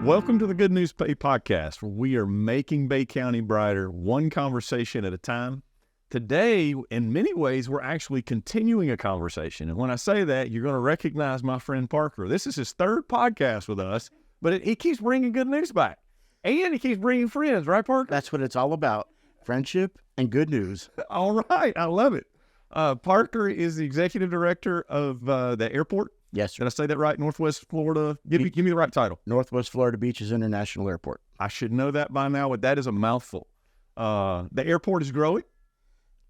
Welcome to the Good News Bay podcast, where we are making Bay County brighter, one conversation at a time. Today, in many ways, we're actually continuing a conversation. And when I say that, you're going to recognize my friend Parker. This is his third podcast with us, but he keeps bringing good news back. And he keeps bringing friends, right, Parker? That's what it's all about, friendship and good news. All right, I love it. Parker is the executive director of the airport. Yes, sir. Did I say that right? Northwest Florida. Give me the right title. Northwest Florida Beaches International Airport. I should know that by now, but that is a mouthful. The airport is growing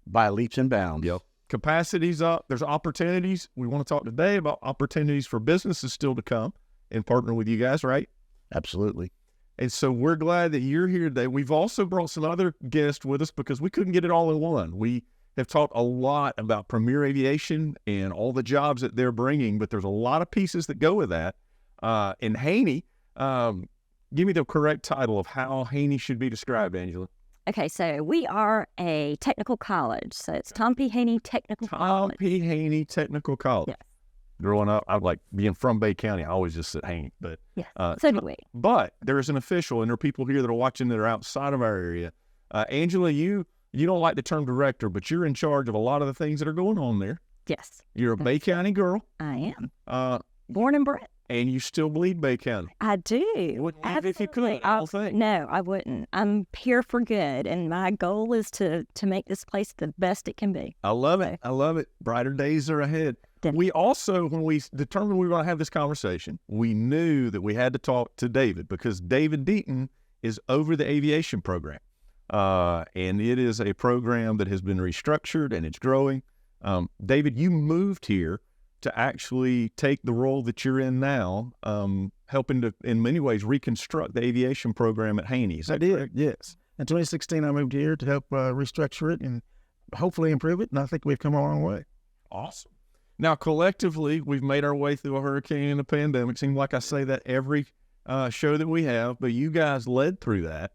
by leaps and bounds. Yep. Capacity's up. There's opportunities. We want to talk today about opportunities for businesses still to come and partner with you guys, right? Absolutely. And so we're glad that you're here today. We've also brought some other guests with us because we couldn't get it all in one. We have talked a lot about Premier Aviation and all the jobs that they're bringing, but there's a lot of pieces that go with that. And Haney, give me the correct title of how Haney should be described, Angela. Okay, so we are a technical college. So it's Tom P. Haney Technical College. Tom P. Haney Technical College. Yes. Growing up, I like being from Bay County. I always just said Haney, but yes, so do we. But there is an official, and there are people here that are watching that are outside of our area. Angela, you don't like the term director, but you're in charge of a lot of the things that are going on there. Yes. You're a Bay County girl. I am. Born and bred. And you still bleed Bay County. I do. You wouldn't leave if you could, I don't think. No, I wouldn't. I'm here for good, and my goal is to make this place the best it can be. I love it. I love it. Brighter days are ahead. Definitely. We also, when we determined we were going to have this conversation, we knew that we had to talk to David because David Deton is over the aviation program. And it is a program that has been restructured and it's growing. David, you moved here to actually take the role that you're in now, helping to, in many ways, reconstruct the aviation program at Haney. Is that correct? Yes. In 2016, I moved here to help restructure it and hopefully improve it, and I think we've come a long way. Awesome. Now, collectively, we've made our way through a hurricane and a pandemic. Seems like I say that every show that we have, but you guys led through that.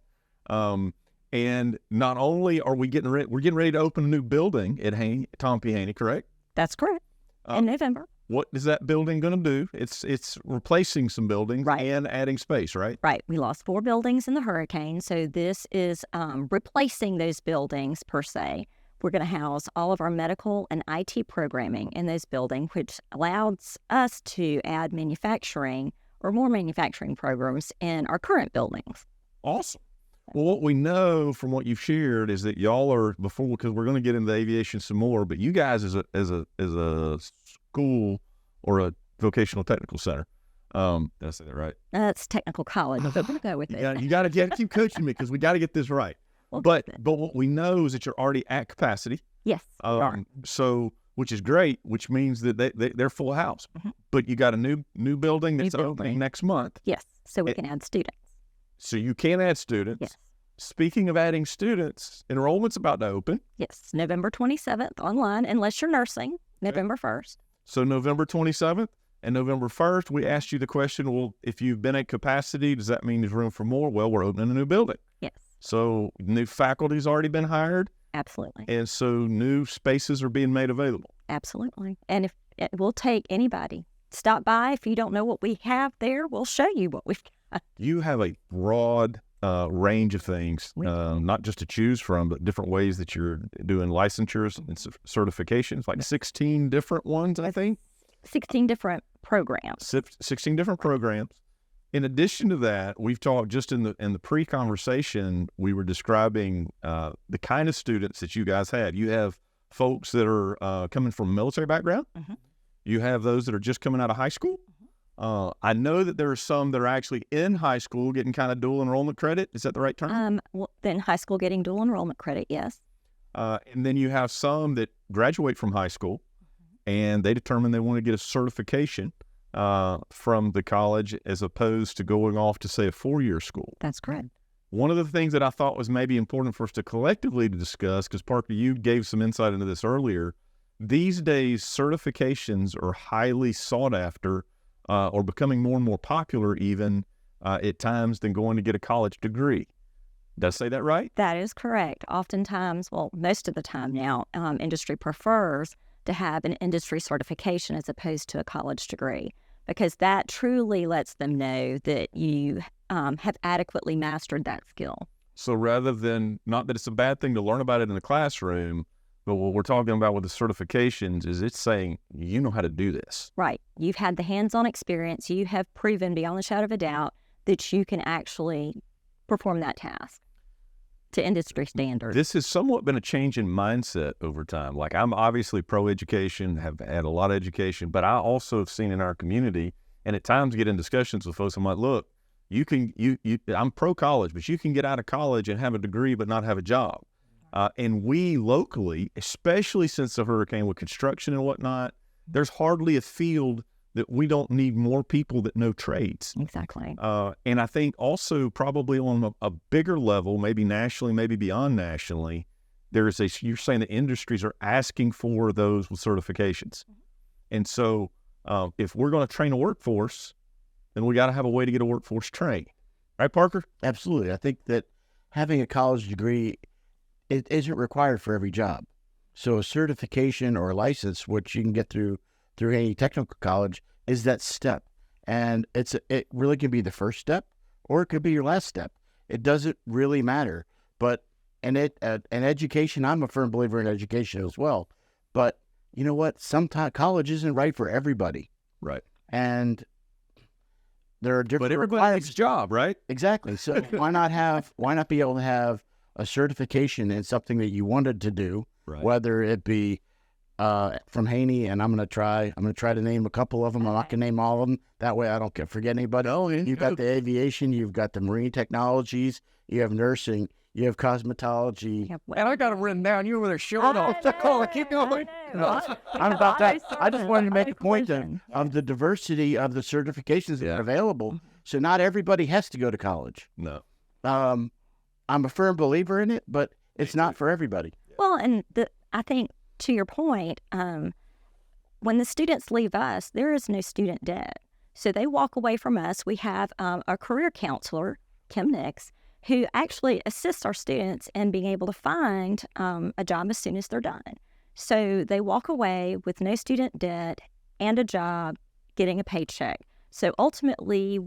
And not only are we getting ready to open a new building at Haney, Tom P. Haney, correct? That's correct. In November. What is that building going to do? It's replacing some buildings, right, and adding space, right? Right. We lost 4 buildings in the hurricane, so this is replacing those buildings per se. We're going to house all of our medical and IT programming in those buildings, which allows us to add manufacturing or more manufacturing programs in our current buildings. Awesome. Well, what we know from what you've shared is that y'all are because we're going to get into aviation some more, but you guys as a school or a vocational technical center. Did I say that right? That's technical college. So we'll go with it. Yeah, you got to keep coaching me because we got to get this right. But what we know is that you're already at capacity. Yes. So, which is great, which means that they're full house. Mm-hmm. But you got a new building that's opening next month. Yes. So we can add students. So you can add students. Yes. Speaking of adding students, enrollment's about to open. Yes, November 27th online, unless you're nursing, November 1st. So November 27th and November 1st, we asked you the question, well, if you've been at capacity, does that mean there's room for more? Well, we're opening a new building. Yes. So new faculty's already been hired. Absolutely. And so new spaces are being made available. Absolutely. And if we'll take anybody. Stop by. If you don't know what we have there, we'll show you what we've got. You have a broad range of things, not just to choose from, but different ways that you're doing licensures and certifications, like 16 different ones, I think. 16 different programs. 16 different programs. In addition to that, we've talked just in the pre-conversation, we were describing the kind of students that you guys have. You have folks that are coming from a military background. Mm-hmm. You have those that are just coming out of high school. I know that there are some that are actually in high school getting kind of dual enrollment credit. Is that the right term? Well, then high school getting dual enrollment credit, yes. And then you have some that graduate from high school, and they determine they want to get a certification from the college as opposed to going off to, say, a 4-year school. That's correct. One of the things that I thought was maybe important for us to collectively discuss, because Parker, you gave some insight into this earlier, these days certifications are highly sought after or becoming more and more popular even at times than going to get a college degree. Did I say that right? That is correct. Oftentimes, well, most of the time now, industry prefers to have an industry certification as opposed to a college degree. because that truly lets them know that you have adequately mastered that skill. So rather than, not that it's a bad thing to learn about it in the classroom, but what we're talking about with the certifications is it's saying, you know how to do this. Right. You've had the hands-on experience. You have proven beyond the shadow of a doubt that you can actually perform that task to industry standards. This has somewhat been a change in mindset over time. Like, I'm obviously pro-education, have had a lot of education, but I also have seen in our community, and at times get in discussions with folks, I'm like, look, I'm pro-college, but you can get out of college and have a degree but not have a job. And we locally, especially since the hurricane with construction and whatnot, there's hardly a field that we don't need more people that know trades. Exactly. And I think also probably on a bigger level, maybe nationally, maybe beyond nationally, you're saying the industries are asking for those with certifications. And so if we're going to train a workforce, then we got to have a way to get a workforce trained. Right, Parker? Absolutely. I think that having a college degree, it isn't required for every job. So a certification or a license, which you can get through Haney Technical College, is that step. And it really can be the first step, or it could be your last step. It doesn't really matter. But in education, I'm a firm believer in education as well. But you know what? Sometimes college isn't right for everybody. Right. And there are different. But everybody needs a job, right? Exactly. So why not be able to have a certification in something that you wanted to do, Right. whether it be from Haney, and I'm going to try to name a couple of them. I'm not going to name all of them. That way I don't forget anybody. Oh, yeah. You've got the aviation, you've got the marine technologies, you have nursing, you have cosmetology. And I got them written down. You were there showing off. Keep going. I'm about that. I just wanted to make a point of the diversity of the certifications that are available. So not everybody has to go to college. No. I'm a firm believer in it, but it's not for everybody. Well, and I think to your point, when the students leave us, there is no student debt. So they walk away from us. We have a career counselor, Kim Nix, who actually assists our students in being able to find a job as soon as they're done. So they walk away with no student debt and a job, getting a paycheck. So ultimately,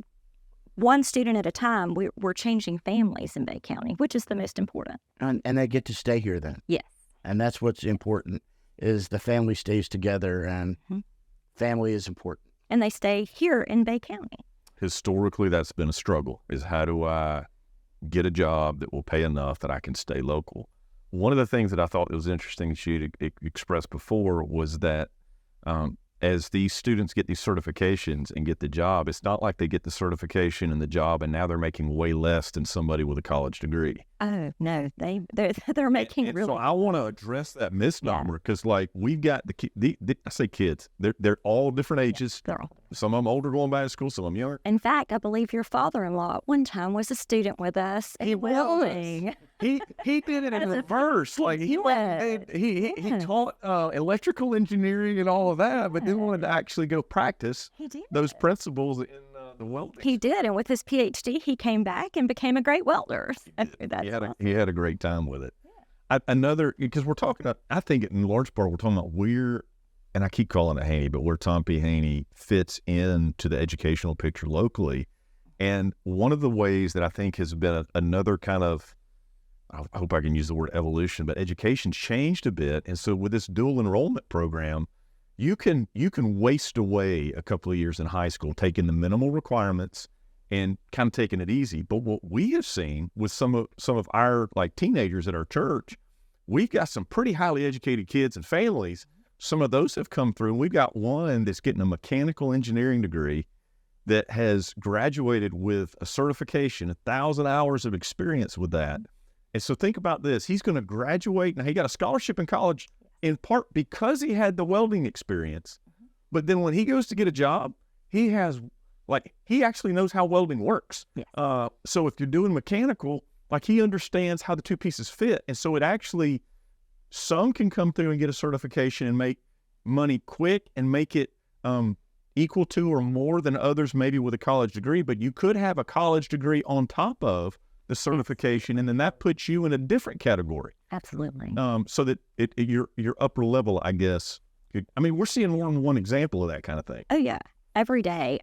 one student at a time, we're changing families in Bay County, which is the most important. And they get to stay here then. Yes. And that's what's important, is the family stays together, and family is important. And they stay here in Bay County. Historically, that's been a struggle, is how do I get a job that will pay enough that I can stay local? One of the things that I thought was interesting that you expressed before was that as these students get these certifications and get the job, it's not like they get the certification and the job and now they're making way less than somebody with a college degree. Oh, no, they're making And really... so I want to address that misnomer, because like we've got I say kids, they're all different ages. They're all... Some of them older going back to school, some of them younger. In fact, I believe your father-in-law at one time was a student with us. He welding. He did it in reverse. Like he taught electrical engineering and all of that, but then wanted to actually go practice those principles in the welding. He did, and with his PhD, he came back and became a great welder. So He had a great time with it. Because we're talking, I think in large part we're talking about and I keep calling it Haney, but where Tom P. Haney fits into the educational picture locally. And one of the ways that I think has been another kind of, I hope I can use the word evolution, but education changed a bit. And so with this dual enrollment program, you can waste away a couple of years in high school taking the minimal requirements and kind of taking it easy. But what we have seen with some of our like teenagers at our church, we've got some pretty highly educated kids and families. Some of those have come through, and we've got one that's getting a mechanical engineering degree that has graduated with a certification, 1,000 hours of experience with that. And so think about this. He's going to graduate. Now, he got a scholarship in college in part because he had the welding experience. But then when he goes to get a job, he actually knows how welding works. Yeah. So if you're doing mechanical, like he understands how the two pieces fit. And so it actually, some can come through and get a certification and make money quick and make it equal to or more than others maybe with a college degree. But you could have a college degree on top of the certification, and then that puts you in a different category. Absolutely. So that your upper level, I guess. We're seeing more than one example of that kind of thing. Oh, yeah. every day.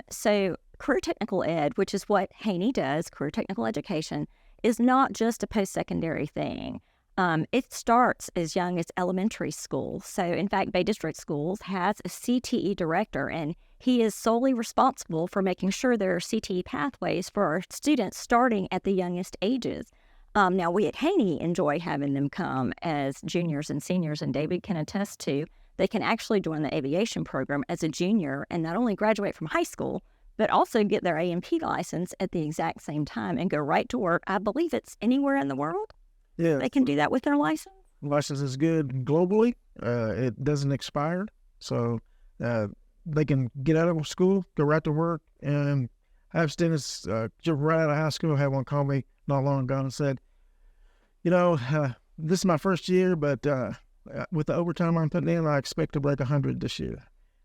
So career technical ed, which is what Haney does, career technical education, is not just a post-secondary thing. It starts as young as elementary school. So in fact, Bay District Schools has a CTE director, and he is solely responsible for making sure there are CTE pathways for our students starting at the youngest ages. Now, we at Haney enjoy having them come as juniors and seniors, and David can attest to they can actually join the aviation program as a junior and not only graduate from high school, but also get their A&P license at the exact same time and go right to work. I believe it's anywhere in the world. Yeah, They can do that with their license. license is good globally. It doesn't expire, so they can get out of school, go right to work. And I have students just right out of high school. I had one call me not long ago and said, this is my first year, but with the overtime I'm putting in, I expect to break 100 this year.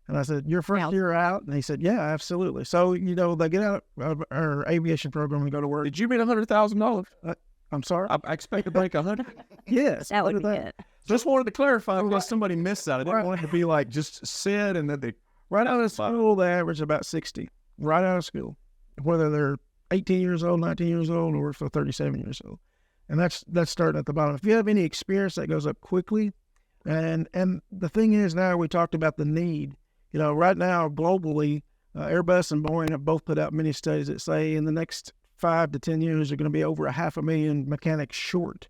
And I said, your first year out? And he said, yeah, absolutely. So, they get out of our aviation program and go to work. Did you mean $100,000? I'm sorry? I expect to break 100. Yes. That would be it. Just wanted to clarify because Somebody missed that. I didn't want it to be like just said and then they. Right out of school, they average about 60. Right out of school, whether they're 18 years old, 19 years old, or if they're 37 years old. And that's starting at the bottom. If you have any experience, that goes up quickly. And the thing is, now we talked about the need. Right now, globally, Airbus and Boeing have both put out many studies that say in the next 5 to 10 years, they're going to be over 500,000 mechanics short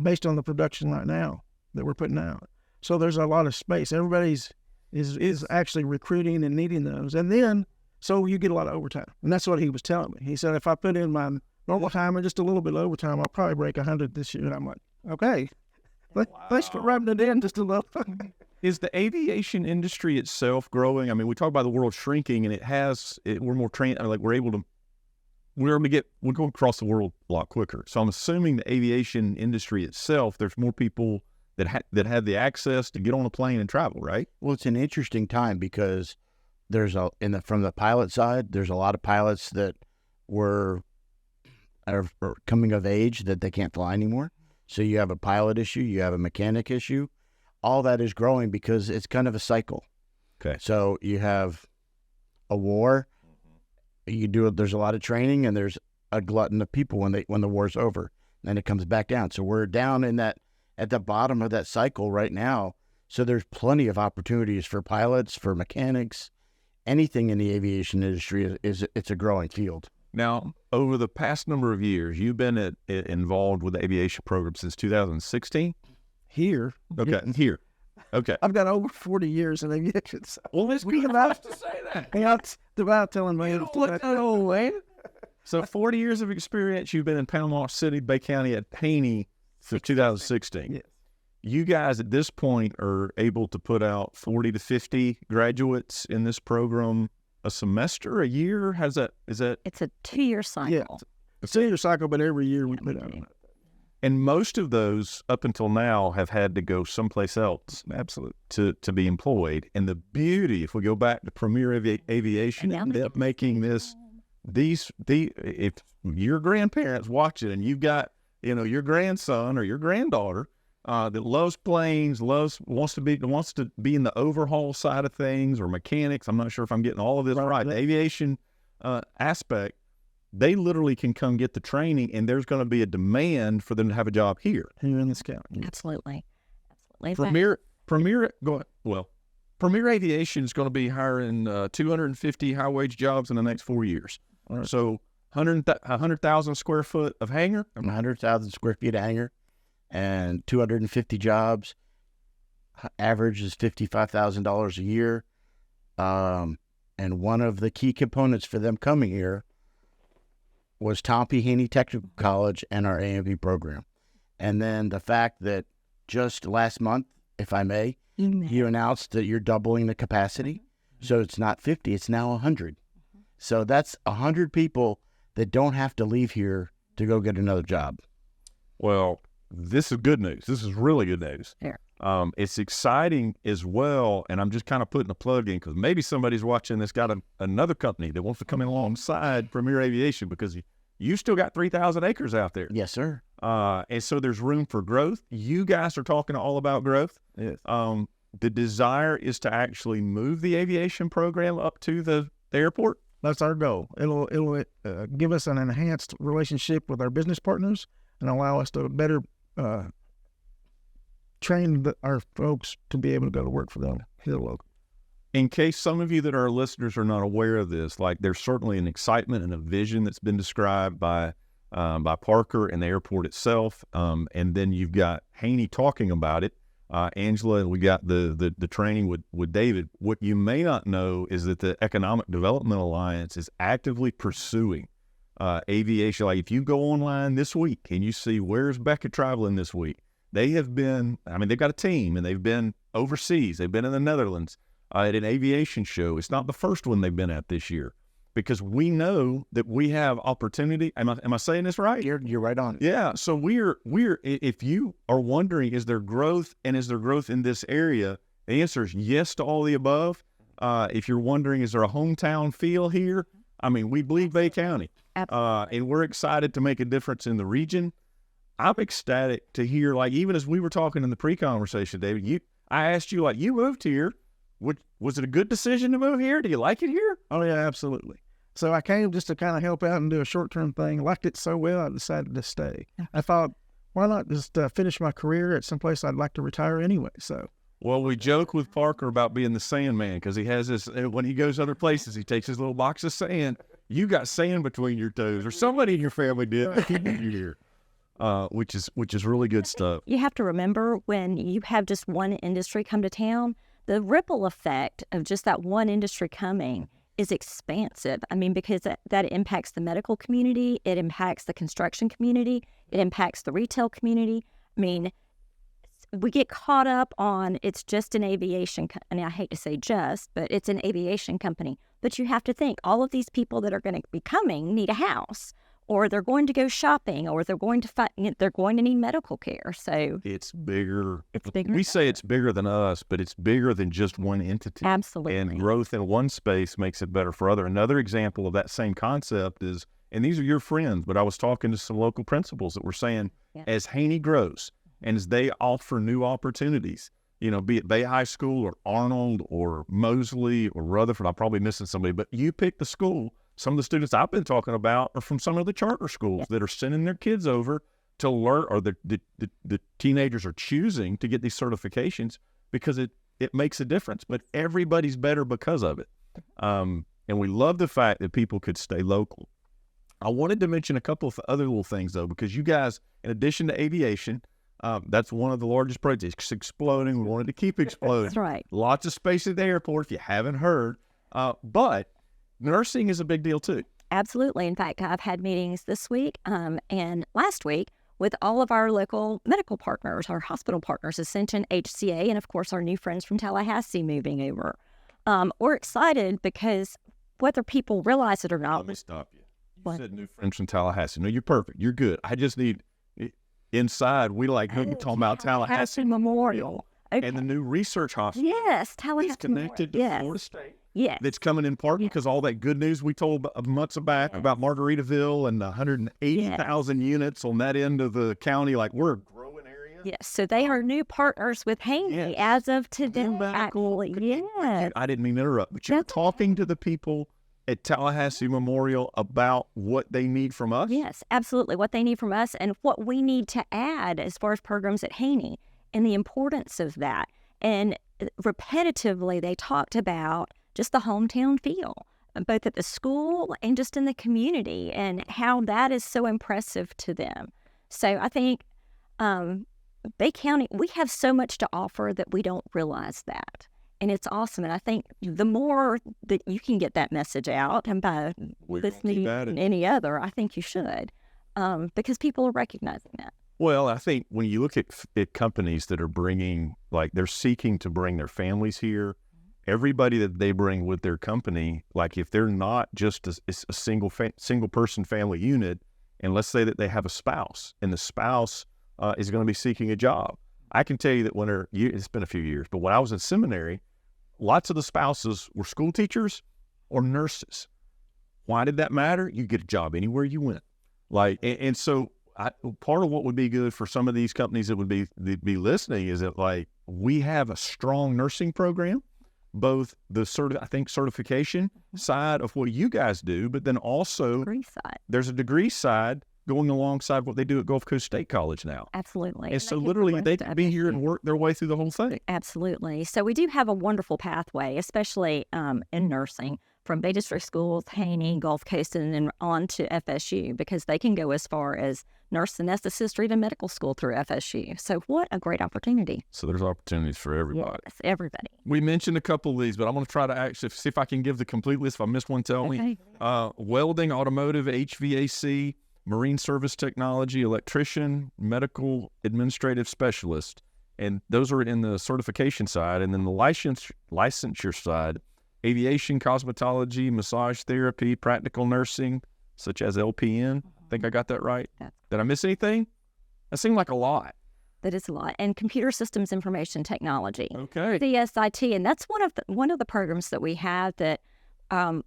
based on the production right now that we're putting out. So there's a lot of space. Everybody's is actually recruiting and needing those. And then, so you get a lot of overtime. And that's what he was telling me. He said, if I put in my normal time and just a little bit of overtime, I'll probably break 100 this year. And I'm like, okay, let's start rubbing it in just a little. Is the aviation industry itself growing? I mean, we talk about the world shrinking, and we're more trained. We're going across the world a lot quicker. So I'm assuming the aviation industry itself, there's more people that have the access to get on a plane and travel, right? Well, it's an interesting time because from the pilot side, there's a lot of pilots that are coming of age that they can't fly anymore. So you have a pilot issue, you have a mechanic issue. All that is growing because it's kind of a cycle. Okay. So you have a war. There's a lot of training, and there's a glutton of people when the war's over. Then it comes back down. So we're down at the bottom of that cycle right now. So there's plenty of opportunities for pilots, for mechanics, anything in the aviation industry it's a growing field. Now, over the past number of years, you've been involved with the aviation program since 2016? Here. Okay, Yeah. here. Okay. I've got over 40 years in aviation. So Well, it's we good about to say that. without telling me. Look that old, man. So 40 years of experience, you've been in Panama City, Bay County at Haney since 2016. Yes. You guys at this point are able to put out 40 to 50 graduates in this program a semester, a year? Is that? It's a 2-year cycle. Yeah. It's a 2-year cycle, but every year we put out. And most of those up until now have had to go someplace else. Absolutely. To be employed. And the beauty, if we go back to Premier Aviation, ended up making this, if your grandparents watch it and you've got, your grandson or your granddaughter that loves planes, wants to be in the overhaul side of things or mechanics. I'm not sure if I'm getting all of this right. The aviation aspect, they literally can come get the training, and there's going to be a demand for them to have a job here. Here in this county. Absolutely. In fact, Premier Aviation is going to be hiring 250 high-wage jobs in the next 4 years. Right. So 100,000 square foot of hangar. 100,000 square feet of hangar and 250 jobs. Average is $55,000 a year. And one of the key components for them coming here was Haney Technical College and our A&P program. And then the fact that just last month, if I may, you announced that you're doubling the capacity. So it's not 50, it's now 100. So that's 100 people that don't have to leave here to go get another job. Well, this is good news. This is really good news. Here. It's exciting as well, and I'm just kind of putting a plug in because maybe somebody's watching that's got another company that wants to come in alongside Premier Aviation because you still got 3,000 acres out there. Yes, sir. And so there's room for growth. You guys are talking all about growth. Yes. the desire is to actually move the aviation program up to the airport? That's our goal. It'll give us an enhanced relationship with our business partners and allow us to better train our folks to be able to go to work for them here local. In case some of you that are listeners are not aware of this, like there's certainly an excitement and a vision that's been described by Parker and the airport itself, and then you've got Haney talking about it. Angela, and we got the training with David. What you may not know is that the Economic Development Alliance is actively pursuing aviation. Like if you go online this week and you see where's Becca traveling this week, they have been, I mean, they've got a team and they've been overseas. They've been in the Netherlands at an aviation show. It's not the first one they've been at this year, because we know that we have opportunity. Am I saying this right? You're right on. Yeah. So we're if you are wondering, is there growth and is there growth in this area? The answer is yes to all the above. If you're wondering, is there a hometown feel here? I mean, we bleed Bay County, and we're excited to make a difference in the region. I'm ecstatic to hear, like, even as we were talking in the pre-conversation, David, I asked you, like, you moved here. Was it a good decision to move here? Do you like it here? Oh yeah, absolutely. So I came just to kind of help out and do a short-term thing. Liked it so well, I decided to stay. I thought, why not just finish my career at some place I'd like to retire anyway? So. Well, we joke with Parker about being the sandman because he has this, when he goes other places, he takes his little box of sand. You got sand between your toes, or somebody in your family did, here, which is really good stuff. You have to remember, when you have just one industry come to town, the ripple effect of just that one industry coming is expansive. I mean, because that impacts the medical community, it impacts the construction community, it impacts the retail community. I mean, we get caught up on it's just an aviation, and I hate to say just, but it's an aviation company. But you have to think, all of these people that are going to be coming need a house, or they're going to go shopping, or they're going to need medical care. So it's bigger. It's bigger. We say it's bigger than us, but it's bigger than just one entity. Absolutely. And growth in one space makes it better for other. Another example of that same concept is, and these are your friends, but I was talking to some local principals that were saying, as Haney grows and as they offer new opportunities, you know, be it Bay High School or Arnold or Mosley or Rutherford, I'm probably missing somebody, but you pick the school. Some of the students I've been talking about are from some of the charter schools that are sending their kids over to learn, or the teenagers are choosing to get these certifications because it makes a difference. But everybody's better because of it. And we love the fact that people could stay local. I wanted to mention a couple of other little things, though, because you guys, in addition to aviation, that's one of the largest projects. It's exploding. We wanted to keep exploding. That's right. Lots of space at the airport, if you haven't heard. But nursing is a big deal too. Absolutely. In fact, I've had meetings this week and last week with all of our local medical partners, our hospital partners, Ascension, HCA, and of course our new friends from Tallahassee moving over. We're excited because whether people realize it or not. Let me stop you. You said new friends from Tallahassee. No, you're perfect. You're good. I just need inside. We talking about Tallahassee Memorial. Okay. And the new research hospital. Yes, Tallahassee It's connected to Florida State. Yes. That's coming in part because all that good news we told months back about Margaritaville and 180,000 units on that end of the county. Like, we're a growing area. Yes. So they are new partners with Haney as of today. Actually, yes. I didn't mean to interrupt, but you're talking to the people at Tallahassee Memorial about what they need from us? Yes, absolutely. What they need from us and what we need to add as far as programs at Haney and the importance of that. And repetitively, they talked about just the hometown feel, both at the school and just in the community, and how that is so impressive to them. So I think Bay County, we have so much to offer that we don't realize that. And it's awesome. And I think the more that you can get that message out, and by listening and any other, I think you should, because people are recognizing that. Well, I think when you look at companies that are bringing, like, they're seeking to bring their families here, everybody that they bring with their company, like, if they're not just a single person family unit, and let's say that they have a spouse, and the spouse is going to be seeking a job. I can tell you that it's been a few years, but when I was in seminary, lots of the spouses were school teachers or nurses. Why did that matter? You get a job anywhere you went. Like, and so part of what would be good for some of these companies that would be listening is that, like, we have a strong nursing program, both the certification side of what you guys do, but then also Degree side. there's a degree side going alongside what they do at Gulf Coast State College now. Absolutely. And so literally they can be here and work their way through the whole thing. Absolutely. So we do have a wonderful pathway, especially in nursing, from Bay District schools, Haney, Gulf Coast, and then on to FSU, because they can go as far as nurse anesthetist or even medical school through FSU. So what a great opportunity. So there's opportunities for everybody. Yes, everybody. We mentioned a couple of these, but I'm going to try to actually see if I can give the complete list. If I missed one, tell me. Welding, automotive, HVAC, marine service technology, electrician, medical administrative specialist. And those are in the certification side. And then the licensure side, aviation, cosmetology, massage therapy, practical nursing, such as LPN. I think I got that right. Did I miss anything? That seemed like a lot. That is a lot. And computer systems information technology. Okay. CSIT. And that's one of the programs that we have that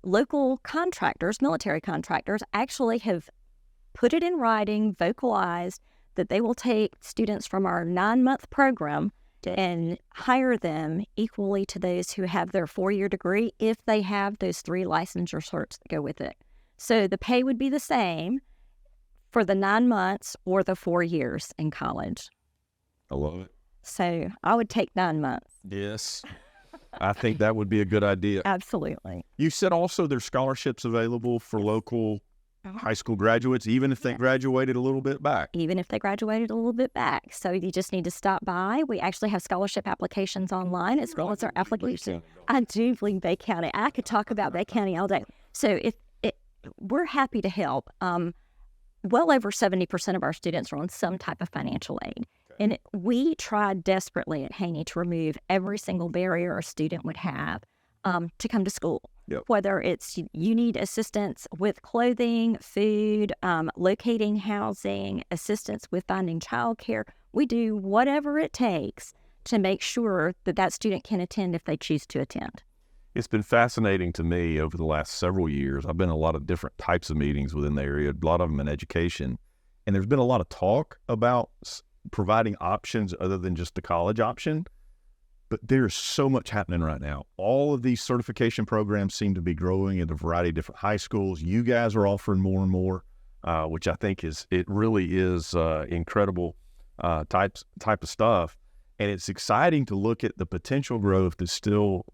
local contractors, military contractors, actually have put it in writing, vocalized, that they will take students from our 9-month program and hire them equally to those who have their 4-year degree if they have those 3 licensure certs that go with it. So the pay would be the same for the 9 months or the 4 years in college. I love it. So I would take 9 months. Yes. I think that would be a good idea. Absolutely. You said also there's scholarships available for local high school graduates, even if they graduated a little bit back. Even if they graduated a little bit back. So you just need to stop by. We actually have scholarship applications online as well as our application. I do believe Bay County. I could talk about Bay County all day. So we're happy to help. Well over 70% of our students are on some type of financial aid. And we tried desperately at Haney to remove every single barrier a student would have to come to school. Yep. Whether it's you need assistance with clothing, food, locating housing, assistance with finding childcare, we do whatever it takes to make sure that that student can attend if they choose to attend. It's been fascinating to me over the last several years. I've been in a lot of different types of meetings within the area, a lot of them in education, and there's been a lot of talk about providing options other than just the college option. But there's so much happening right now. All of these certification programs seem to be growing in a variety of different high schools. You guys are offering more and more, which I think really is incredible type of stuff. And it's exciting to look at the potential growth that still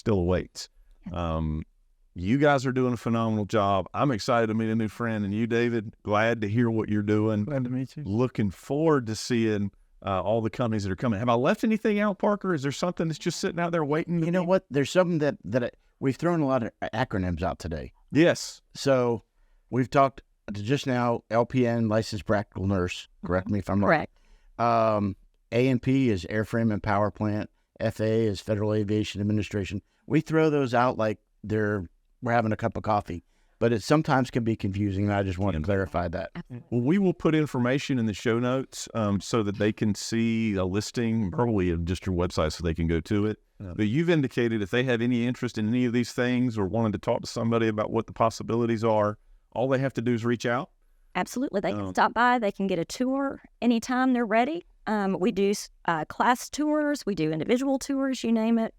awaits. You guys are doing a phenomenal job. I'm excited to meet a new friend, and you, David, glad to hear what you're doing. Glad to meet you. Looking forward to seeing all the companies that are coming. Have I left anything out, Parker? Is there something that's just sitting out there waiting? You know what? There's something that we've thrown a lot of acronyms out today. Yes. So we've talked just now, LPN, licensed practical nurse. Correct me if I'm wrong. Correct. A&P is airframe and power plant. FAA is Federal Aviation Administration. We throw those out like we're having a cup of coffee, but it sometimes can be confusing, and I just want to clarify that. Well, we will put information in the show notes so that they can see a listing, probably of just your website so they can go to it. But you've indicated if they have any interest in any of these things or wanted to talk to somebody about what the possibilities are, all they have to do is reach out. Absolutely. They can stop by. They can get a tour anytime they're ready. We do class tours. We do individual tours, you name it.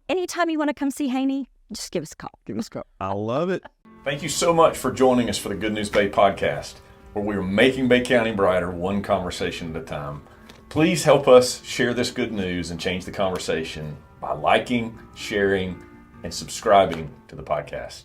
Anytime you want to come see Haney, just give us a call. I love it. Thank you so much for joining us for the Good News Bay podcast, where we are making Bay County brighter one conversation at a time. Please help us share this good news and change the conversation by liking, sharing, and subscribing to the podcast.